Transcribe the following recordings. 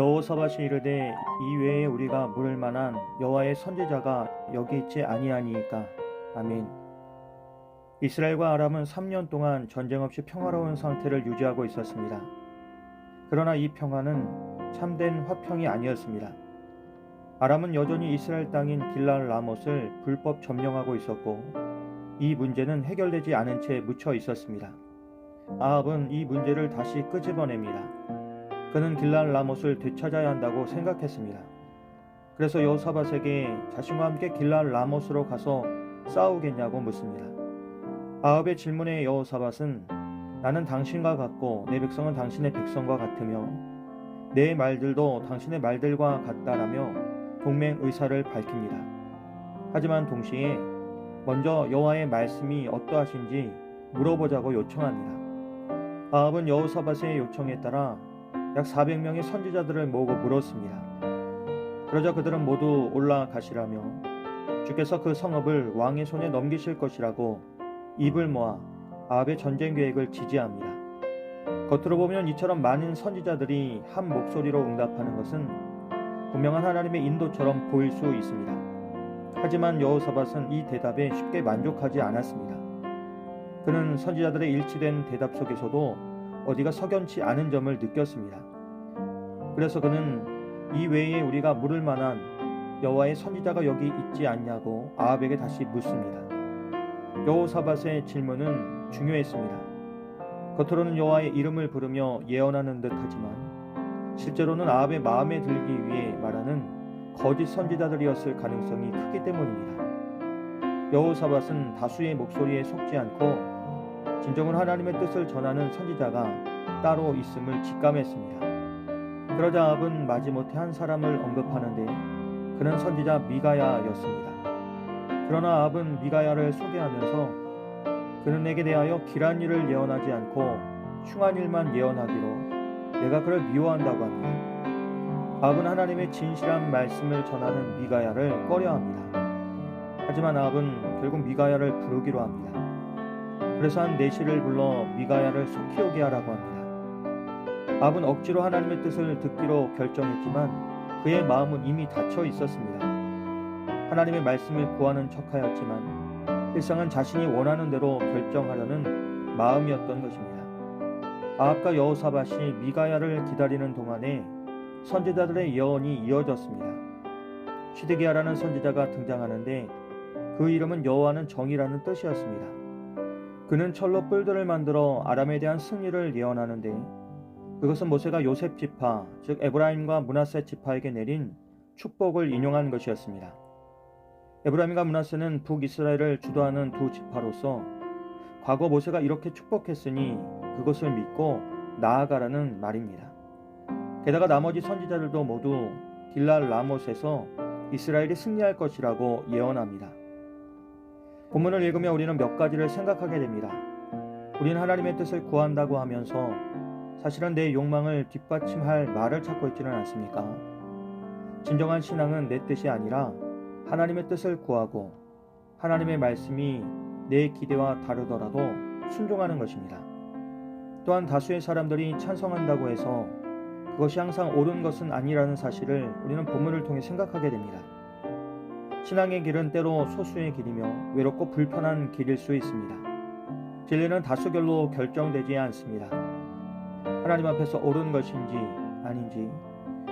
여호사밧이 이르되 이외에 우리가 물을 만한 여호와의 선지자가 여기 있지 아니하니이까. 아멘. 이스라엘과 아람은 3년 동안 전쟁 없이 평화로운 상태를 유지하고 있었습니다. 그러나 이 평화는 참된 화평이 아니었습니다. 아람은 여전히 이스라엘 땅인 길랄 라못을 불법 점령하고 있었고 이 문제는 해결되지 않은 채 묻혀 있었습니다. 아합은 이 문제를 다시 끄집어냅니다. 그는 길랄 라못을 되찾아야 한다고 생각했습니다. 그래서 여호사밧에게 자신과 함께 길랄 라못으로 가서 싸우겠냐고 묻습니다. 아합의 질문에 여호사밧은 나는 당신과 같고 내 백성은 당신의 백성과 같으며 내 말들도 당신의 말들과 같다라며 동맹 의사를 밝힙니다. 하지만 동시에 먼저 여호와의 말씀이 어떠하신지 물어보자고 요청합니다. 아합은 여호사밧의 요청에 따라 약 400명의 선지자들을 모으고 물었습니다. 그러자 그들은 모두 올라가시라며 주께서 그 성읍을 왕의 손에 넘기실 것이라고 입을 모아 아합의 전쟁 계획을 지지합니다. 겉으로 보면 이처럼 많은 선지자들이 한 목소리로 응답하는 것은 분명한 하나님의 인도처럼 보일 수 있습니다. 하지만 여호사밧은 이 대답에 쉽게 만족하지 않았습니다. 그는 선지자들의 일치된 대답 속에서도 어디가 석연치 않은 점을 느꼈습니다. 그래서 그는 이 외에 우리가 물을 만한 여호와의 선지자가 여기 있지 않냐고 아합에게 다시 묻습니다. 여호사밧의 질문은 중요했습니다. 겉으로는 여호와의 이름을 부르며 예언하는 듯하지만 실제로는 아합의 마음에 들기 위해 말하는 거짓 선지자들이었을 가능성이 크기 때문입니다. 여호사밧은 다수의 목소리에 속지 않고 진정한 하나님의 뜻을 전하는 선지자가 따로 있음을 직감했습니다. 그러자 아합은 마지못해 한 사람을 언급하는데 그는 선지자 미가야였습니다. 그러나 아합은 미가야를 소개하면서 그는 내게 대하여 길한 일을 예언하지 않고 흉한 일만 예언하기로 내가 그를 미워한다고 합니다. 아합은 하나님의 진실한 말씀을 전하는 미가야를 꺼려합니다. 하지만 아합은 결국 미가야를 부르기로 합니다. 그래서 한 내시를 불러 미가야를 속히 오게 하라고 합니다. 아합은 억지로 하나님의 뜻을 듣기로 결정했지만 그의 마음은 이미 닫혀 있었습니다. 하나님의 말씀을 구하는 척하였지만 일상은 자신이 원하는 대로 결정하려는 마음이었던 것입니다. 아합과 여호사밧이 미가야를 기다리는 동안에 선지자들의 예언이 이어졌습니다. 시드기야라는 선지자가 등장하는데 그 이름은 여호와는 정의라는 뜻이었습니다. 그는 철로 뿔들을 만들어 아람에 대한 승리를 예언하는데 그것은 모세가 요셉 지파, 즉 에브라임과 므낫세 지파에게 내린 축복을 인용한 것이었습니다. 에브라임과 므낫세는 북이스라엘을 주도하는 두 지파로서 과거 모세가 이렇게 축복했으니 그것을 믿고 나아가라는 말입니다. 게다가 나머지 선지자들도 모두 길랄 라못에서 이스라엘이 승리할 것이라고 예언합니다. 본문을 읽으며 우리는 몇 가지를 생각하게 됩니다. 우리는 하나님의 뜻을 구한다고 하면서 사실은 내 욕망을 뒷받침할 말을 찾고 있지는 않습니까? 진정한 신앙은 내 뜻이 아니라 하나님의 뜻을 구하고 하나님의 말씀이 내 기대와 다르더라도 순종하는 것입니다. 또한 다수의 사람들이 찬성한다고 해서 그것이 항상 옳은 것은 아니라는 사실을 우리는 본문을 통해 생각하게 됩니다. 신앙의 길은 때로 소수의 길이며 외롭고 불편한 길일 수 있습니다. 진리는 다수결로 결정되지 않습니다. 하나님 앞에서 옳은 것인지 아닌지,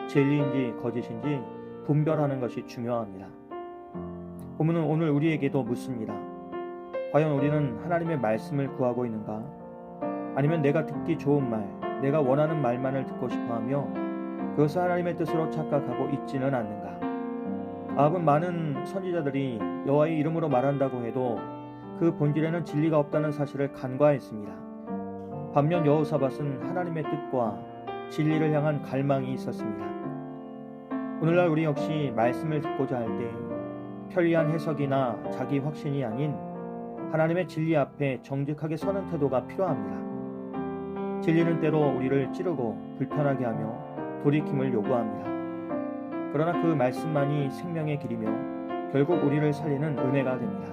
진리인지 거짓인지 분별하는 것이 중요합니다. 본문은 오늘 우리에게도 묻습니다. 과연 우리는 하나님의 말씀을 구하고 있는가? 아니면 내가 듣기 좋은 말, 내가 원하는 말만을 듣고 싶어하며 그것을 하나님의 뜻으로 착각하고 있지는 않는가? 아합은 많은 선지자들이 여호와의 이름으로 말한다고 해도 그 본질에는 진리가 없다는 사실을 간과했습니다. 반면 여호사밧은 하나님의 뜻과 진리를 향한 갈망이 있었습니다. 오늘날 우리 역시 말씀을 듣고자 할 때 편리한 해석이나 자기 확신이 아닌 하나님의 진리 앞에 정직하게 서는 태도가 필요합니다. 진리는 때로 우리를 찌르고 불편하게 하며 돌이킴을 요구합니다. 그러나 그 말씀만이 생명의 길이며 결국 우리를 살리는 은혜가 됩니다.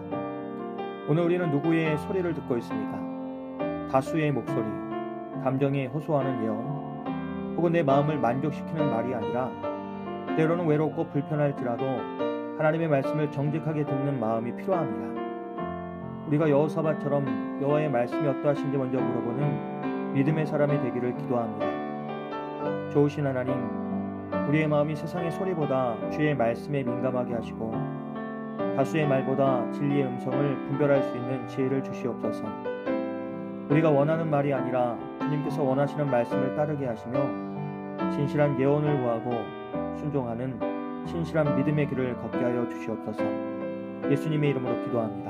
오늘 우리는 누구의 소리를 듣고 있습니까? 다수의 목소리, 감정에 호소하는 예언, 혹은 내 마음을 만족시키는 말이 아니라 때로는 외롭고 불편할지라도 하나님의 말씀을 정직하게 듣는 마음이 필요합니다. 우리가 여호사밧처럼 여호와의 말씀이 어떠하신지 먼저 물어보는 믿음의 사람이 되기를 기도합니다. 좋으신 하나님, 우리의 마음이 세상의 소리보다 주의 말씀에 민감하게 하시고 다수의 말보다 진리의 음성을 분별할 수 있는 지혜를 주시옵소서. 우리가 원하는 말이 아니라 주님께서 원하시는 말씀을 따르게 하시며 진실한 예언을 구하고 순종하는 신실한 믿음의 길을 걷게 하여 주시옵소서. 예수님의 이름으로 기도합니다.